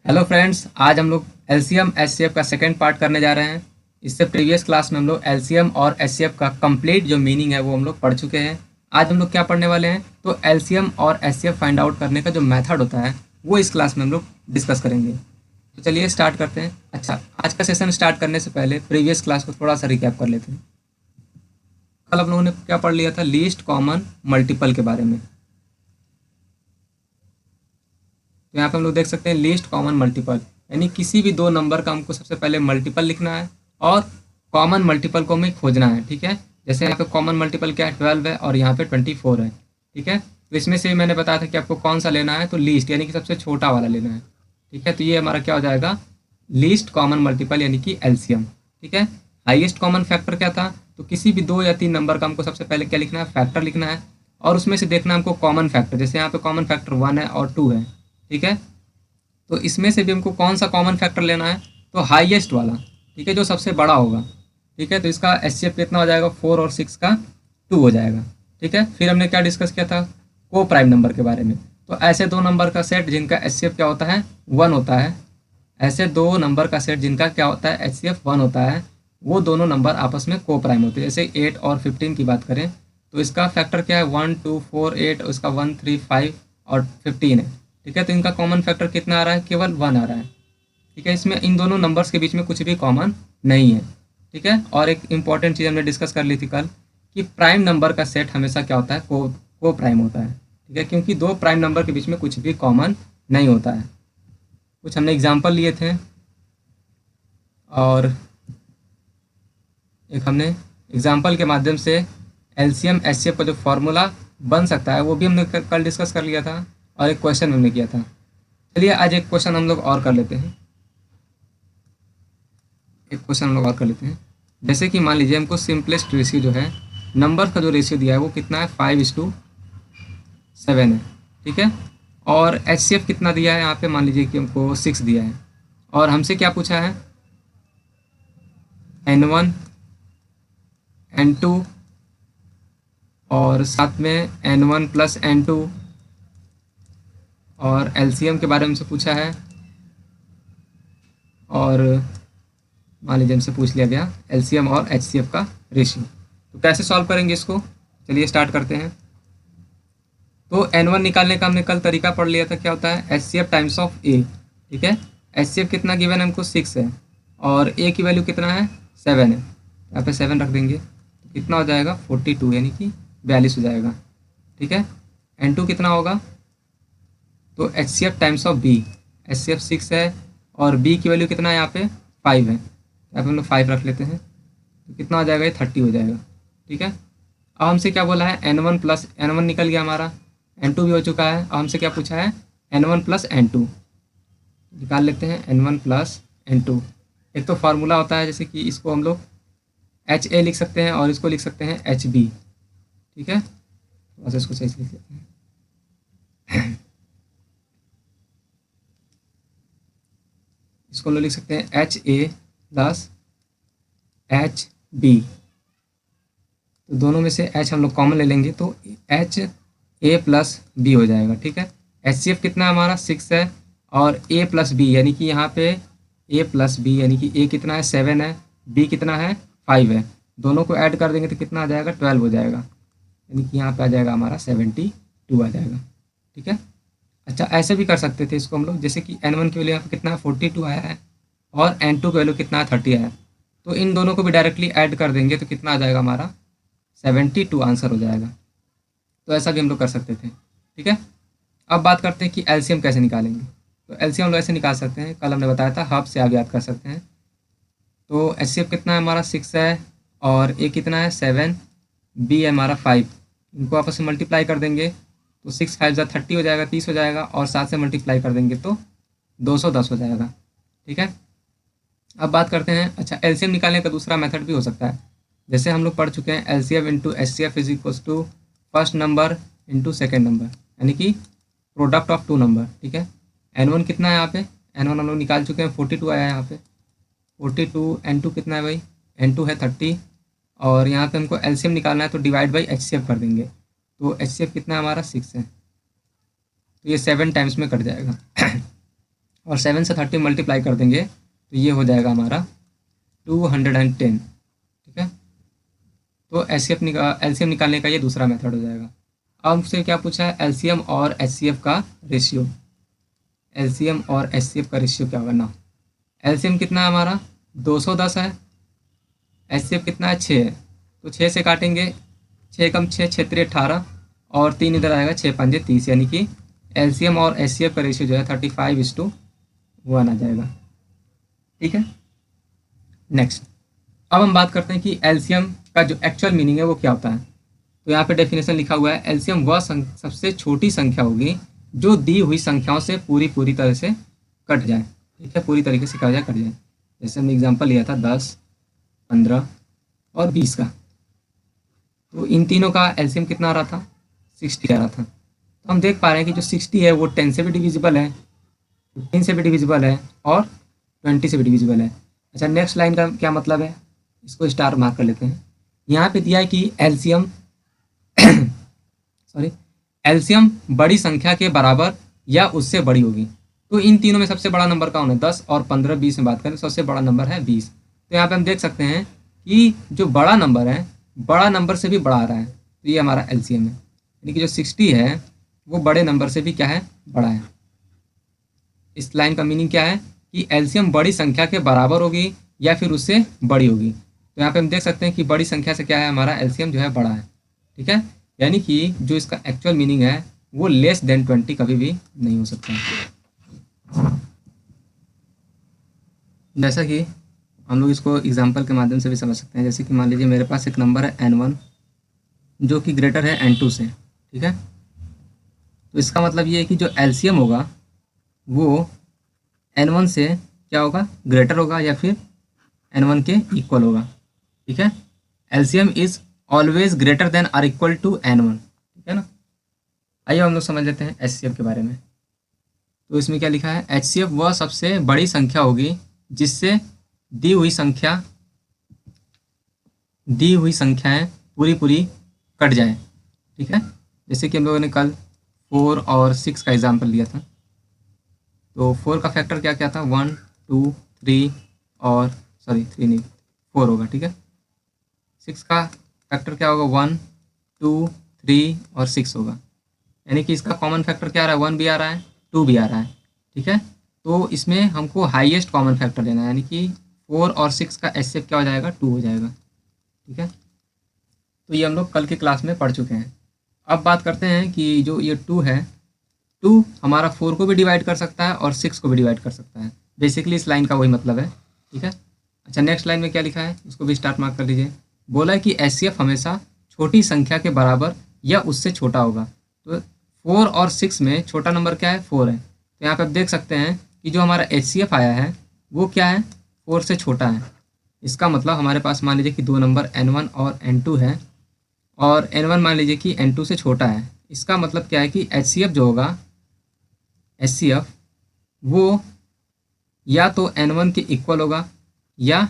Hello friends, आज हम लोग एलसीएम एचसीएफ का सेकंड पार्ट करने जा रहे हैं। इससे प्रीवियस क्लास में हम लोग एलसीएम और एचसीएफ का कंप्लीट जो मीनिंग है वो हम लोग पढ़ चुके हैं। आज हम लोग क्या पढ़ने वाले हैं, तो एलसीएम और एचसीएफ फाइंड आउट करने का जो मेथड होता है वो इस क्लास में हम लोग डिस्कस करेंगे। तो चलिए स्टार्ट करते हैं। अच्छा, आज का सेशन स्टार्ट करने से पहले प्रीवियस क्लास को थोड़ा सा रिकैप कर लेते हैं। कल हम लोगों ने क्या पढ़ लिया था, लीस्ट कॉमन मल्टीपल के बारे में। तो यहाँ पे हम लोग देख सकते हैं लीस्ट कॉमन मल्टीपल, यानी किसी भी दो नंबर का हमको सबसे पहले मल्टीपल लिखना है और कॉमन मल्टीपल को हमें खोजना है। ठीक है, जैसे यहाँ पे कॉमन मल्टीपल क्या है, 12 है और यहाँ पे 24 है। ठीक है, तो इसमें से मैंने बताया था कि आपको कौन सा लेना है, तो लीस्ट यानी कि सबसे छोटा वाला लेना है। ठीक है, तो ये हमारा क्या हो जाएगा, लीस्ट कॉमन मल्टीपल यानी कि एलसीएम। ठीक है, हाईएस्ट कॉमन फैक्टर क्या था, तो किसी भी दो या तीन नंबर का हमको सबसे पहले क्या लिखना है, फैक्टर लिखना है और उसमें से देखना है हमको कॉमन फैक्टर। जैसे यहाँ पे कॉमन फैक्टर 1 है और 2 है। ठीक है, तो इसमें से भी हमको कौन सा कॉमन फैक्टर लेना है, तो हाईएस्ट वाला। ठीक है, जो सबसे बड़ा होगा। ठीक है, तो इसका एचसीएफ कितना हो जाएगा, 4 और 6 का 2 हो जाएगा। ठीक है, फिर हमने क्या डिस्कस किया था, को प्राइम नंबर के बारे में। तो ऐसे दो नंबर का सेट जिनका एचसीएफ क्या होता है, 1 होता है, ऐसे दो नंबर का सेट जिनका क्या होता है, एचसीएफ 1 होता है, वो दोनों नंबर आपस में को प्राइम होते हैं। जैसे 8 और 15 की बात करें तो इसका फैक्टर क्या है, 1 2 4 8, इसका 1 3 5 और 15 है। ठीक है, तो इनका कॉमन फैक्टर कितना आ रहा है, केवल 1 आ रहा है। ठीक है, इसमें इन दोनों नंबर्स के बीच में कुछ भी कॉमन नहीं है। ठीक है, और एक इंपॉर्टेंट चीज़ हमने डिस्कस कर ली थी कल, कि प्राइम नंबर का सेट हमेशा क्या होता है, को प्राइम होता है। ठीक है, क्योंकि दो प्राइम नंबर के बीच में कुछ भी कॉमन नहीं होता है। कुछ हमने एग्जाम्पल लिए थे और एक हमने एग्जाम्पल के माध्यम से एलसीएम एचसीएफ का जो फॉर्मूला बन सकता है वो भी हमने कल डिस्कस कर लिया था और एक क्वेश्चन हमने किया था। चलिए आज एक क्वेश्चन हम लोग और कर लेते हैं। एक क्वेश्चन हम लोग और कर लेते हैं। जैसे कि मान लीजिए हमको सिंपलेस्ट रेशियो जो है, नंबर का जो रेशियो दिया है वो कितना है, 5:7 है। ठीक है, और एचसीएफ कितना दिया है, यहाँ पे मान लीजिए कि हमको 6 दिया है और हमसे क्या पूछा है, N1 N2 और साथ में N1 प्लस N2 और एलसीएम के बारे में से पूछा है और मान लीजिए हमसे पूछ लिया गया एलसीएम और एचसीएफ का रेशियो। तो कैसे सॉल्व करेंगे इसको, चलिए स्टार्ट करते हैं। तो N1 निकालने का हमने कल तरीका पढ़ लिया था, क्या होता है, एचसीएफ टाइम्स ऑफ ए। ठीक है, एचसीएफ कितना गिवन है हमको, 6 है और ए की वैल्यू कितना है, 7 है। यहाँ पे 7 रख देंगे तो कितना हो जाएगा, 42 यानी कि 42 हो जाएगा। ठीक है, N2 कितना होगा, तो HCF times of B, HCF 6 है और बी की वैल्यू कितना है, यहाँ पे 5 है। यहाँ पे हम लोग 5 रख लेते हैं तो कितना हो जाएगा, ये 30 हो जाएगा। ठीक है, अब हमसे क्या बोला है, N1 प्लस N1 निकल गया हमारा, N2 भी हो चुका है। अब हमसे क्या पूछा है, N1 प्लस N2 निकाल लेते हैं, N1 प्लस N2। एक तो फार्मूला होता है, जैसे कि इसको हम लोग HA लिख सकते हैं और इसको लिख सकते हैं HB। ठीक है, बस इसको सही से लिख लेते हैं। इसको हम लोग लिख सकते हैं HA प्लस HB। तो दोनों में से H हम लोग कॉमन ले लेंगे तो HA प्लस B हो जाएगा। ठीक है, एचसीएफ कितना है हमारा, 6 है और A प्लस B यानी कि यहाँ पे A प्लस B यानी कि A कितना है, 7 है, B कितना है, 5 है। दोनों को ऐड कर देंगे तो कितना आ जाएगा, 12 हो जाएगा, यानी कि यहाँ पे आ जाएगा हमारा 72 आ जाएगा। ठीक है, अच्छा ऐसे भी कर सकते थे इसको हम लोग, जैसे कि N1 की वैल्यू यहाँ पे कितना है, 42 आया है और N2 की वैल्यू कितना है, 30 आया है। तो इन दोनों को भी डायरेक्टली ऐड कर देंगे तो कितना आ जाएगा हमारा, 72 आंसर हो जाएगा। तो ऐसा भी हम लोग कर सकते थे। ठीक है, अब बात करते हैं कि एलसीएम कैसे निकालेंगे। तो एलसीएम हम लोग ऐसे निकाल सकते हैं, कल हमने बताया था हब से आप याद कर सकते हैं। तो एचसीएफ कितना है हमारा, 6 है और ए कितना है, 7, बी है हमारा 5। इनको आपस में मल्टीप्लाई कर देंगे तो 6 5 30 हो जाएगा, 30 हो जाएगा और 7 से मल्टीप्लाई कर देंगे तो 210 हो जाएगा। ठीक है, अब बात करते हैं, अच्छा एलसीएम निकालने का दूसरा मेथड भी हो सकता है। जैसे हम लोग पढ़ चुके हैं, LCF into HCF is equals to first number into second number, यानी कि प्रोडक्ट ऑफ टू नंबर। ठीक है, N1 कितना है यहाँ पे, N1 हम लोग निकाल चुके हैं, 42 आया है यहाँ पे, 42। N2 कितना है भाई, N2 है 30 और यहाँ पे हमको एलसीएम निकालना है तो डिवाइड बाई एचसीएफ कर देंगे। तो एचसीएफ कितना है हमारा, 6 है, तो ये 7 टाइम्स में कट जाएगा। और 7 से 30 मल्टीप्लाई कर देंगे तो ये हो जाएगा हमारा 210। ठीक है, तो एलसीएम निकालने का ये दूसरा मेथड हो जाएगा। अब हमसे क्या पूछा है, एलसीएम और एचसीएफ का रेशियो। एलसीएम और एचसीएफ का रेशियो क्या करना। एलसीएम कितना है हमारा 210 है, एचसीएफ कितना है 6 है, तो 6 से काटेंगे, 6 कम 6 6 18 और 3 इधर आएगा, 6 पंजे 30, यानी कि एलसीएम और एचसीएफ का रेशियो जो है 35:1 आ जाएगा। ठीक है, नेक्स्ट अब हम बात करते हैं कि एलसीएम का जो एक्चुअल मीनिंग है वो क्या होता है। तो यहाँ पे डेफिनेशन लिखा हुआ है, एलसीएम वह सबसे छोटी संख्या होगी जो दी हुई संख्याओं से पूरी तरह से कट जाए। ठीक है, पूरी तरीके से कट जाए। जैसे हमने एग्जांपल लिया था 10, 15 और 20 का, तो इन तीनों का एलसीएम कितना आ रहा था 60 आ रहा था। तो हम देख पा रहे हैं कि जो 60 है वो 10 से भी डिविजिबल है, 15 से भी डिविजिबल है और 20 से भी डिविजिबल है। अच्छा, नेक्स्ट लाइन का क्या मतलब है, इसको स्टार मार्क कर लेते हैं। यहाँ पे दिया है कि एलसीएम एलसीएम बड़ी संख्या के बराबर या उससे बड़ी होगी। तो इन तीनों में सबसे बड़ा नंबर कौन है, 10 और 15 20 में बात करें तो सबसे बड़ा नंबर है 20। तो यहाँ पे हम देख सकते हैं कि जो बड़ा नंबर है बड़ा नंबर से भी बड़ा आ रहा है, तो ये हमारा एलसीएम है, यानी कि जो 60 है वो बड़े नंबर से भी क्या है, बड़ा है। इस लाइन का मीनिंग क्या है कि एलसीएम बड़ी संख्या के बराबर होगी या फिर उससे बड़ी होगी। तो यहाँ पे हम देख सकते हैं कि बड़ी संख्या से क्या है, हमारा एलसीएम जो है बड़ा है। ठीक है, यानी कि जो इसका एक्चुअल मीनिंग है वो लेस देन 20 कभी भी नहीं हो सकता। जैसा कि हम लोग इसको एग्जाम्पल के माध्यम से भी समझ सकते हैं। जैसे कि मान लीजिए मेरे पास एक नंबर है n1 जो कि ग्रेटर है n2 से। ठीक है, तो इसका मतलब ये है कि जो एलसीएम होगा वो n1 से क्या होगा, ग्रेटर होगा या फिर n1 के इक्वल होगा। ठीक है, LCM is always greater than or equal to n1। ठीक है ना, आइए हम लोग समझ लेते हैं एचसीएफ के बारे में। तो इसमें क्या लिखा है, एचसीएफ वह सबसे बड़ी संख्या होगी जिससे दी हुई संख्याएं पूरी कट जाए। ठीक है, जैसे कि हम लोगों ने कल 4 और 6 का एग्जाम्पल लिया था। तो 4 का फैक्टर क्या क्या था, 1 2 3 और 3 नहीं 4 होगा। ठीक है, 6 का फैक्टर क्या होगा, 1 2 3 और 6 होगा, यानी कि इसका कॉमन फैक्टर क्या आ रहा है, 1 भी आ रहा है 2 भी आ रहा है। ठीक है, तो इसमें हमको हाईएस्ट कॉमन फैक्टर लेना है, यानी कि 4 और 6 का एचसीएफ क्या हो जाएगा, 2 हो जाएगा। ठीक है, तो ये हम लोग कल की क्लास में पढ़ चुके हैं। अब बात करते हैं कि जो ये 2 है, 2 हमारा 4 को भी डिवाइड कर सकता है और 6 को भी डिवाइड कर सकता है। बेसिकली इस लाइन का वही मतलब है। ठीक है, अच्छा नेक्स्ट लाइन में क्या लिखा है, इसको भी स्टार्ट मार्क कर लीजिए। बोला है कि एचसीएफ हमेशा छोटी संख्या के बराबर या उससे छोटा होगा। तो 4 और 6 में छोटा नंबर क्या है, 4 है। तो यहाँ पे आप देख सकते हैं कि जो हमारा एचसीएफ आया है वो क्या है, 4 से छोटा है। इसका मतलब हमारे पास मान लीजिए कि दो नंबर n1 और n2 है और n1 मान लीजिए कि n2 से छोटा है। इसका मतलब क्या है कि एचसीएफ जो होगा, एचसीएफ वो या तो n1 के इक्वल होगा या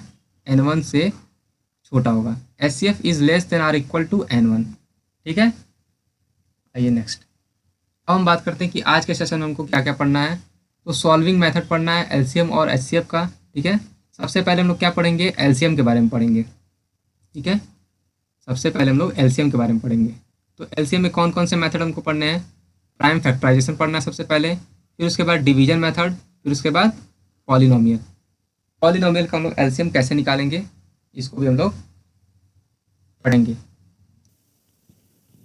n1 से छोटा होगा। HCF is less than or equal to n1। ठीक है, आइए नेक्स्ट अब हम बात करते हैं कि आज के सेशन में हमको क्या क्या पढ़ना है। तो सॉल्विंग मेथड पढ़ना है एलसीएम और एचसीएफ का। ठीक है, सबसे पहले हम लोग क्या पढ़ेंगे, एलसीएम के बारे में पढ़ेंगे। ठीक है, सबसे पहले हम लोग एलसीएम के बारे में पढ़ेंगे। तो एलसीएम में कौन कौन से मेथड हमको पढ़ने हैं, प्राइम फैक्टराइजेशन पढ़ना है सबसे पहले, फिर उसके बाद डिवीजन मेथड, फिर उसके बाद पॉलिनोमियल। पॉलिनोमियल का हम लोग एलसीएम कैसे निकालेंगे इसको भी हम लोग पढ़ेंगे।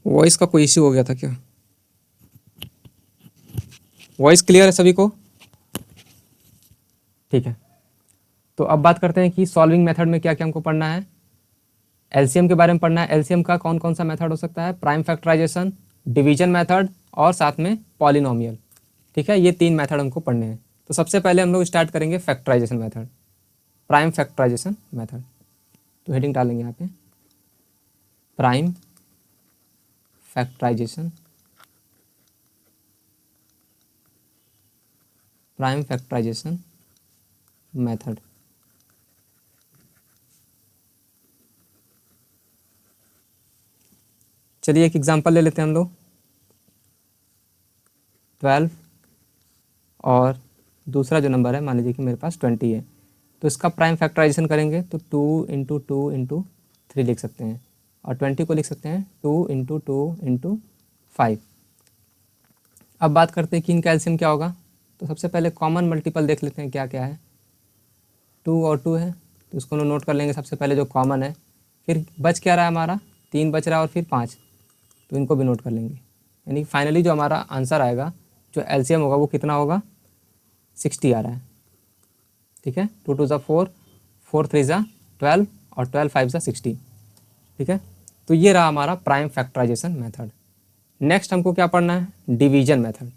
वॉइस का कोई इश्यू हो गया था क्या, वॉइस क्लियर है सभी को? ठीक है, तो अब बात करते हैं कि सॉल्विंग मेथड में क्या क्या हमको पढ़ना है। एलसीएम के बारे में पढ़ना है। एलसीएम का कौन कौन सा मेथड हो सकता है, प्राइम फैक्टराइजेशन, डिवीजन मेथड और साथ में पॉलिनोमियल। ठीक है, ये 3 मेथड हमको पढ़ने हैं। तो सबसे पहले हम लोग स्टार्ट करेंगे factorization method, prime factorization method. तो हेडिंग डालेंगे यहाँ पे, prime factorization, prime factorization method. चलिए एक एग्जांपल ले लेते हैं हम लोग। 12 और दूसरा जो नंबर है मान लीजिए कि मेरे पास 20 है, तो इसका प्राइम फैक्टराइजेशन करेंगे तो 2 × 2 × 3 लिख सकते हैं, और 20 को लिख सकते हैं 2 × 2 × 5। अब बात करते हैं कि इनका एलसीएम क्या होगा। तो सबसे पहले कॉमन मल्टीपल देख लेते हैं क्या क्या है। 2 और 2 है, तो इसको नोट कर लेंगे सबसे पहले जो कॉमन है। फिर बच क्या रहा है हमारा, 3 बच रहा है और फिर 5, तो इनको भी नोट कर लेंगे। यानी फाइनली जो हमारा आंसर आएगा, जो एलसीएम होगा वो कितना होगा, 60 आ रहा है। ठीक है, 2 2 4, 4 3 12 और 12 5 60। ठीक है, तो ये रहा हमारा प्राइम फैक्टराइजेशन मेथड। नेक्स्ट हमको क्या पढ़ना है, डिवीजन मेथड।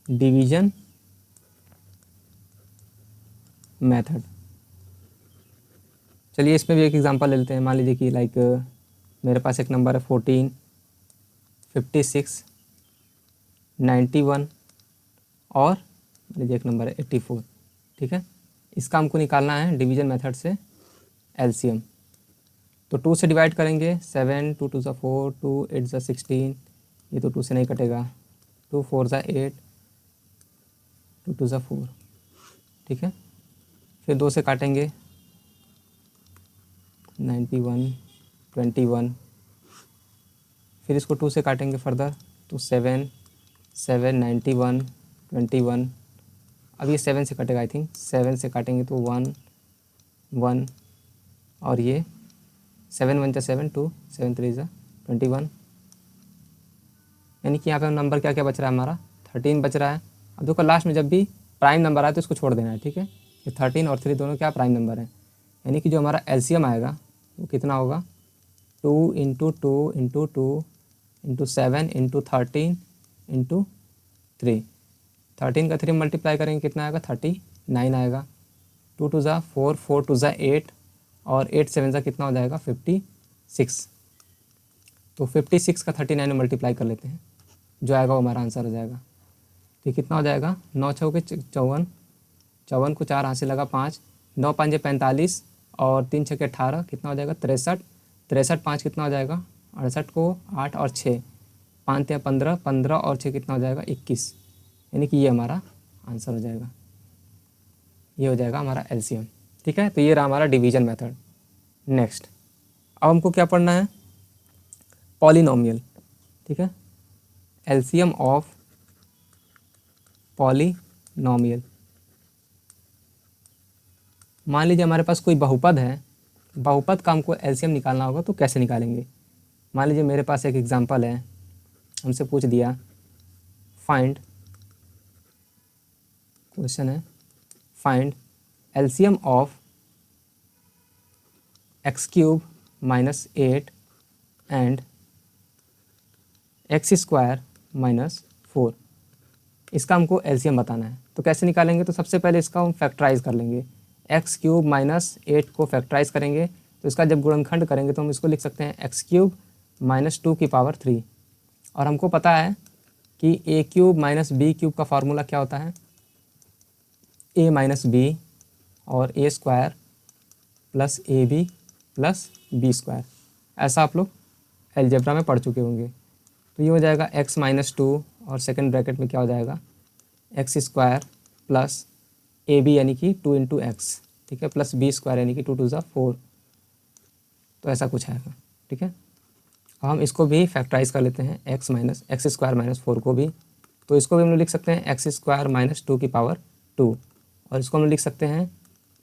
डिवीजन मेथड, चलिए इसमें भी एक एग्जांपल ले लेते हैं। मान लीजिए कि लाइक मेरे पास एक नंबर है 14, 56, 91 और मान लीजिए एक नंबर है 84। ठीक है, इसका हमको निकालना है डिवीजन मेथड से एलसीएम। तो 2 से डिवाइड करेंगे, 7, 2 2 4, 2 8 16, ये तो 2 से नहीं कटेगा, 2 4 8, 2 2 4। ठीक है, फिर 2 से काटेंगे, 91, 21, फिर इसको 2 से काटेंगे फर्दर तो 7 7 91 21। अब ये 7 से कटेगा, आई थिंक 7 से काटेंगे तो 1 1, और ये 7 1 7 2, 7 3 21। यानी कि यहाँ पे नंबर क्या क्या बच रहा है हमारा, 13 बच रहा है। अब देखो लास्ट में जब भी प्राइम नंबर आए तो इसको छोड़ देना है। ठीक है, ये 13 और 3 दोनों क्या प्राइम नंबर है। यानी कि जो हमारा एलसीएम आएगा वो कितना होगा, 2 × 2 × 2 × 7 × 13 × 3। 13 का 3 मल्टीप्लाई करेंगे कितना आएगा, 39 आएगा। 2 2 4, 4 2 8 और 8 7 कितना हो जाएगा, 56। तो 56 का 39 में मल्टीप्लाई कर लेते हैं, जो आएगा वो हमारा आंसर हो जाएगा। तो कितना हो जाएगा, 9 6 के 54, 54 को 4 हाथ से लगा 5, 9 5 45 और 3 6 के 18, कितना हो जाएगा 63, 63 5 कितना हो जाएगा 68 को 8 और 6, 5 3 15, 15 और 6 कितना हो जाएगा 21। यानी कि ये हमारा आंसर हो जाएगा, ये हो जाएगा हमारा एलसीएम। ठीक है, तो ये रहा हमारा डिवीजन मेथड। नेक्स्ट अब हमको क्या पढ़ना है, पॉलिनोमियल। ठीक है, एलसीएम ऑफ पॉलिनोमियल। मान लीजिए हमारे पास कोई बहुपद है, बहुपद का हमको एलसीएम निकालना होगा तो कैसे निकालेंगे। मान लीजिए मेरे पास एक एग्जांपल है, हमसे पूछ दिया फाइंड, क्वेश्चन है find LCM of x³ - 8 and x² - 4। इसका हमको एलसीएम बताना है। तो कैसे निकालेंगे, तो सबसे पहले इसका हम फैक्टराइज कर लेंगे। x³ - 8 को फैक्टराइज करेंगे तो इसका जब गुणनखंड करेंगे तो हम इसको लिख सकते हैं x³ - 2 की पावर 3। और हमको पता है कि a³ - b³ का फार्मूला क्या होता है, a - b और a² plus ab plus b²। ऐसा आप लोग अलजेब्रा में पढ़ चुके होंगे। तो ये हो जाएगा x - 2 और सेकंड ब्रैकेट में क्या हो जाएगा x² प्लस ab यानी कि 2 × x। ठीक है, प्लस b² यानी कि 2 2 4। तो ऐसा कुछ आएगा। ठीक है, अब हम इसको भी फैक्टराइज कर लेते हैं, x² - 4 को भी। तो इसको भी हम लोग लिख सकते हैं x² - 2 की पावर 2, और इसको हम लिख सकते हैं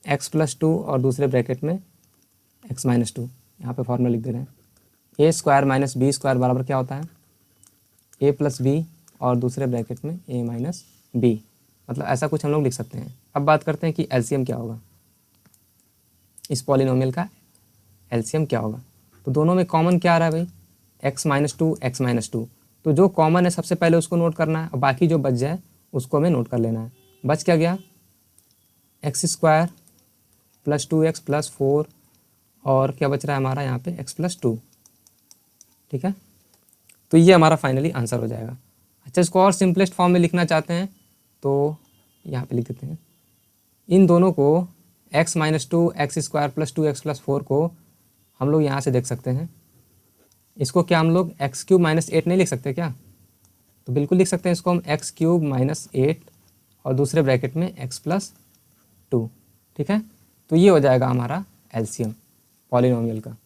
x + 2 और दूसरे ब्रैकेट में x - 2। यहाँ पे फॉर्मूला लिख दे रहे हैं, a² - b² बराबर क्या होता है a + b और दूसरे ब्रैकेट में a - b। मतलब ऐसा कुछ हम लोग लिख सकते हैं। अब बात करते हैं कि एलसीएम क्या होगा, इस पॉलिनोमियल का एलसीएम क्या होगा। तो दोनों में कॉमन क्या आ रहा है भाई, x - 2 x - 2। तो जो कॉमन है सबसे पहले उसको नोट करना है, और बाकी जो बच जाए उसको हमें नोट कर लेना है। बच क्या गया, x² + 2x + 4 और क्या बच रहा है हमारा यहाँ पे x + 2। ठीक है, तो ये हमारा फाइनली आंसर हो जाएगा। अच्छा, इसको और सिंपलेस्ट फॉर्म में लिखना चाहते हैं तो यहाँ पे लिख देते हैं, इन दोनों को x - 2 x² + 2x + 4 को हम लोग यहाँ से देख सकते हैं। इसको क्या हम लोग x³ - 8 नहीं लिख सकते क्या, तो बिल्कुल लिख सकते हैं इसको हम एक्स क्यूब माइनस 8 और दूसरे ब्रैकेट में एक्स प्लस 2। ठीक है, तो ये हो जाएगा हमारा एलसीएम पॉलिनोमियल का।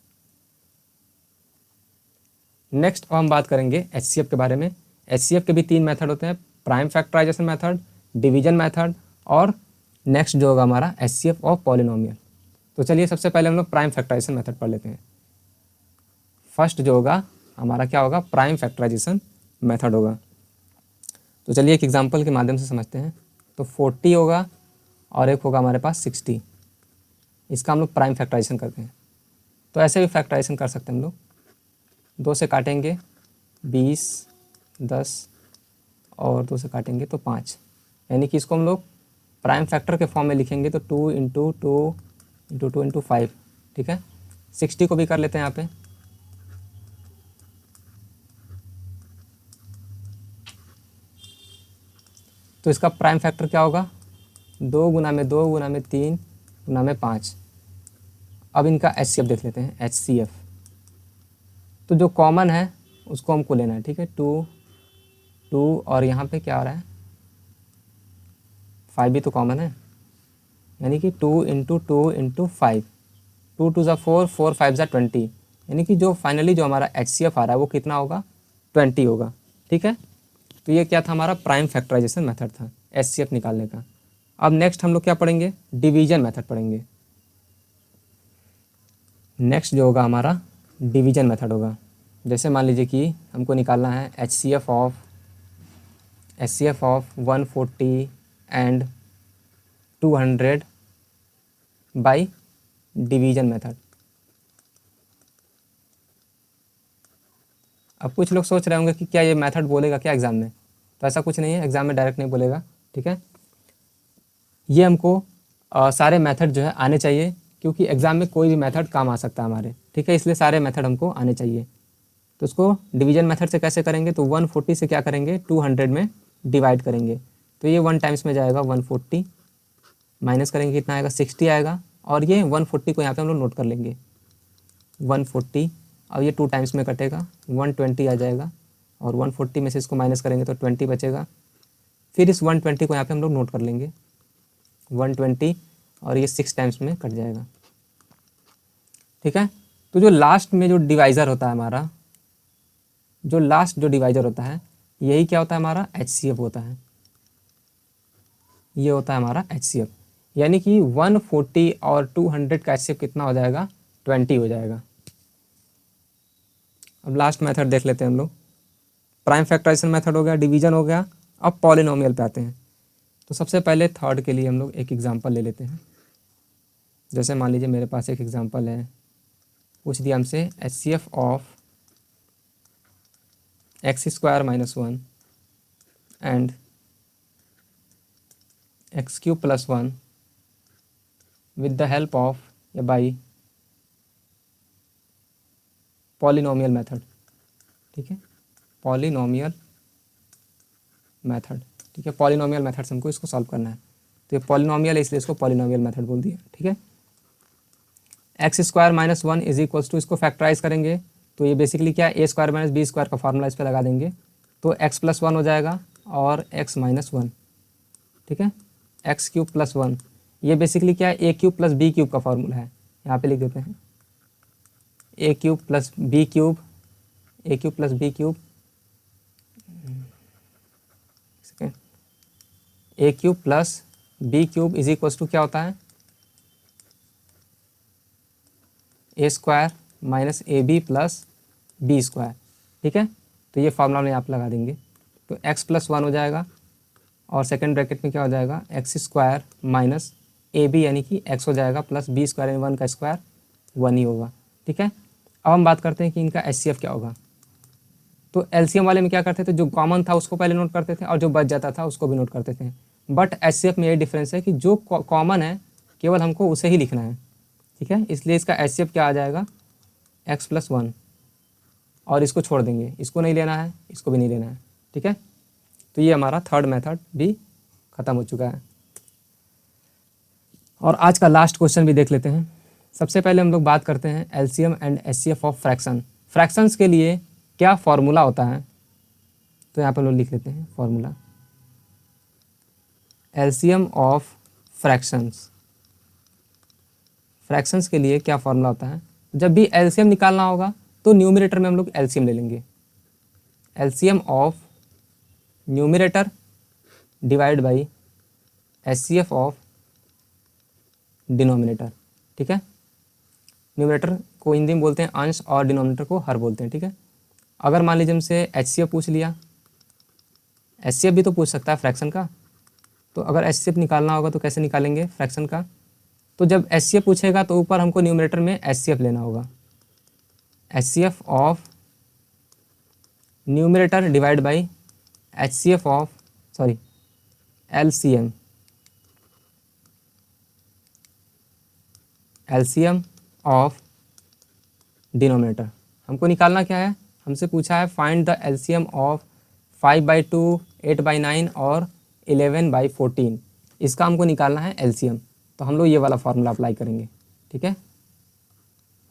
नेक्स्ट अब हम बात करेंगे एचसीएफ के बारे में। एचसीएफ के भी 3 मेथड होते हैं, prime factorization method, division method और नेक्स्ट जो होगा हमारा एचसीएफ ऑफ पॉलिनोमियल। तो चलिए सबसे पहले हम लोग प्राइम फैक्टराइजेशन मेथड पढ़ लेते हैं। फर्स्ट जो होगा हमारा क्या होगा, प्राइम फैक्टराइजेशन मेथड होगा। तो चलिए एक एग्जांपल के माध्यम से समझते हैं। तो 40 होगा और एक होगा हमारे पास 60, इसका हम लोग प्राइम फैक्टराइजेशन करते हैं। तो ऐसे भी फैक्टराइजेशन कर सकते हैं हम लोग, 2 से काटेंगे 20, 10 और 2 से काटेंगे तो 5, यानी कि इसको हम लोग प्राइम फैक्टर के फॉर्म में लिखेंगे तो 2 इंटू 2 इंटू 2 इंटू 5। ठीक है, 60 को भी कर लेते हैं यहाँ पे। तो इसका प्राइम फैक्टर क्या होगा, 2 गुना में 2 गुना में 3 गुना में 5। अब इनका एचसीएफ देख लेते हैं, एचसीएफ। तो जो कॉमन है उसको हमको लेना है। ठीक है, 2 2 और यहाँ पे क्या आ रहा है 5 भी तो कॉमन है, यानी कि 2 इंटू 2 इंटू 5, 2 2 ज़ा 4, 4 5 ज़ा 20, यानी कि जो फाइनली जो हमारा एचसीएफ आ रहा है वो कितना होगा, 20 होगा। ठीक है, तो ये क्या था हमारा प्राइम फैक्टराइजेशन मेथड था एचसीएफ निकालने का। अब नेक्स्ट हम लोग क्या पढ़ेंगे, डिवीजन मेथड पढ़ेंगे। नेक्स्ट जो होगा हमारा डिवीजन मेथड होगा। जैसे मान लीजिए कि हमको निकालना है HCF of 140 and 200 by division method. अब कुछ लोग सोच रहे होंगे कि क्या ये मेथड बोलेगा क्या एग्ज़ाम में, तो ऐसा कुछ नहीं है, एग्ज़ाम में डायरेक्ट नहीं बोलेगा। ठीक है, ये हमको सारे मेथड जो है आने चाहिए, क्योंकि एग्ज़ाम में कोई भी मेथड काम आ सकता है हमारे। ठीक है, इसलिए सारे मेथड हमको आने चाहिए। तो उसको डिवीजन मेथड से कैसे करेंगे, तो 140 से क्या करेंगे 200 में डिवाइड करेंगे, तो ये 1 टाइम्स में जाएगा 140, माइनस करेंगे कितना आएगा 60 आएगा, और ये 140 को यहाँ पे हम लोग नोट कर लेंगे 140, और ये 2 टाइम्स में कटेगा 120 आ जाएगा, और 140 में से इसको माइनस करेंगे तो 20 बचेगा। फिर इस 120 को यहाँ पे हम लोग नोट कर लेंगे 120, और ये 6 टाइम्स में कट जाएगा। ठीक है, तो जो लास्ट में जो डिवाइज़र होता है हमारा, जो लास्ट जो डिवाइज़र होता है यही क्या होता है हमारा एचसीएफ होता है, ये होता है हमारा एचसीएफ, यानी कि 140 और 200 का एचसीएफ कितना हो जाएगा 20 हो जाएगा। अब लास्ट मेथड देख लेते हैं हम लोग, प्राइम फैक्टराइजेशन मेथड हो गया, डिवीजन हो गया, अब पॉलिनोमियल पे आते हैं। तो सबसे पहले थर्ड के लिए हम लोग एक एग्जांपल ले लेते हैं। जैसे मान लीजिए मेरे पास एक एग्जांपल है, पूछ दिया हमसे HCF of x² - 1 and x³ + 1 with the help of या by पॉलिनोमियल मेथड। ठीक है, पॉलिनोमियल मेथड। ठीक है, पॉलिनोमियल मेथड से हमको इसको सॉल्व करना है, तो ये पॉलिनोमियल है इसलिए इसको पॉलिनोमियल मेथड बोल दिया। ठीक है, x² - 1 इज इक्वल्स टू, इसको फैक्टराइज करेंगे तो ये बेसिकली क्या है a² - b² का फार्मूला इस पर लगा देंगे, तो x + 1 हो जाएगा और x - 1। ठीक है, x³ + 1, ये बेसिकली क्या है a³ + b³ का फार्मूला है, यहाँ पे लिख देते हैं a³ + b³, a³ + b³, a³ + b³ is equals to क्या होता है a² - ab + b²। ठीक है, तो ये फार्मूला में आप लगा देंगे, तो x + 1 हो जाएगा, और सेकंड ब्रैकेट में क्या हो जाएगा x² - ab यानी कि x हो जाएगा प्लस b² यानी 1 का स्क्वायर 1 ही होगा। ठीक है, अब हम बात करते हैं कि इनका एचसीएफ क्या होगा। तो एलसीएम वाले में क्या करते थे, जो कॉमन था उसको पहले नोट करते थे और जो बच जाता था उसको भी नोट करते थे, बट एचसीएफ में यही डिफरेंस है कि जो कॉमन है केवल हमको उसे ही लिखना है। ठीक है, इसलिए इसका एचसीएफ क्या आ जाएगा x + 1, और इसको छोड़ देंगे, इसको नहीं लेना है, इसको भी नहीं लेना है। ठीक है, तो ये हमारा थर्ड मेथड भी ख़त्म हो चुका है। और आज का लास्ट क्वेश्चन भी देख लेते हैं। सबसे पहले हम लोग बात करते हैं LCM and HCF of fraction. Fractions के लिए क्या फॉर्मूला होता है, तो यहाँ पर हम लोग लिख लेते हैं formula LCM of fractions. Fractions के लिए क्या फॉर्मूला होता है, जब भी एलसीएम निकालना होगा तो न्यूमरेटर में हम लोग एलसीएम ले लेंगे, LCM of numerator divide by HCF of denominator. ठीक है, न्यूमरेटर को हिंदी में बोलते हैं अंश और डिनोमिनेटर को हर बोलते हैं। ठीक है, अगर मान लीजिए हमसे एचसीएफ पूछ लिया, एचसीएफ भी तो पूछ सकता है फ्रैक्शन का, तो अगर एचसीएफ निकालना होगा तो कैसे निकालेंगे फ्रैक्शन का, तो जब एचसीएफ पूछेगा तो ऊपर हमको न्यूमरेटर में एचसीएफ लेना होगा, HCF of numerator divide by HCF of LCM, LCM of denominator. हमको निकालना क्या है, हमसे पूछा है फाइंड द एलसीएम ऑफ 5/2, 8/9 और 11/14। इसका हमको निकालना है एलसीएम, तो हम लोग ये वाला फार्मूला अप्लाई करेंगे। ठीक है,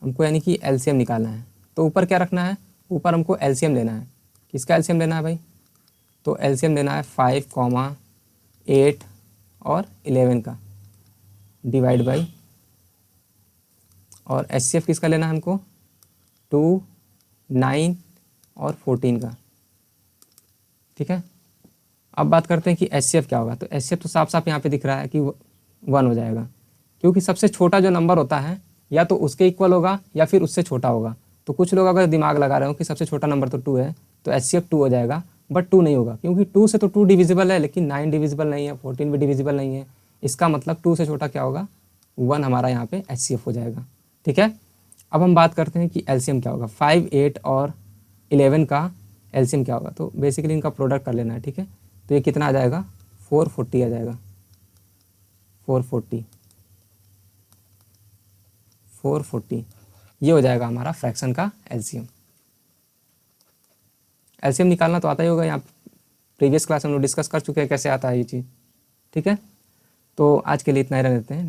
हमको यानी कि एलसीएम निकालना है, तो ऊपर क्या रखना है, ऊपर हमको एलसीएम लेना है। किसका एलसीएम लेना है भाई, तो एलसीएम लेना है 5, 8 और 11 का डिवाइड बाई, और एचसीएफ किसका लेना है हमको 2, 9 और 14 का। ठीक है, अब बात करते हैं कि एचसीएफ क्या होगा, तो एचसीएफ तो साफ साफ यहाँ पे दिख रहा है कि 1 हो जाएगा, क्योंकि सबसे छोटा जो नंबर होता है या तो उसके इक्वल होगा या फिर उससे छोटा होगा। तो कुछ लोग अगर दिमाग लगा रहे हो कि सबसे छोटा नंबर तो 2 है, तो एचसीएफ 2 हो जाएगा, बट 2 नहीं होगा, क्योंकि 2 से तो 2 डिविजिबल है, लेकिन 9 डिविजिबल नहीं है, 14 भी डिविजिबल नहीं है। इसका मतलब 2 से छोटा क्या होगा, 1 हमारा यहाँ पे एचसीएफ हो जाएगा। ठीक है, अब हम बात करते हैं कि एलसीएम क्या होगा, 5, 8 और 11 का एलसीएम क्या होगा, तो बेसिकली इनका प्रोडक्ट कर लेना है। ठीक है, तो ये कितना आ जाएगा, 440 आ जाएगा, 440 ये हो जाएगा हमारा फ्रैक्शन का एलसीएम। एलसीएम निकालना तो आता ही होगा, यहाँ प्रीवियस क्लास में हम लोग डिस्कस कर चुके हैं कैसे आता है ये चीज़। ठीक है, तो आज के लिए इतना ही रहने देते हैं।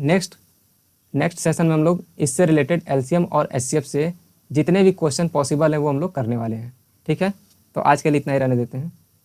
नेक्स्ट सेशन में हम लोग इससे रिलेटेड एलसीएम और एचसीएफ से जितने भी क्वेश्चन पॉसिबल है वो हम लोग करने वाले हैं। ठीक है, तो आज के लिए इतना ही रहने देते हैं।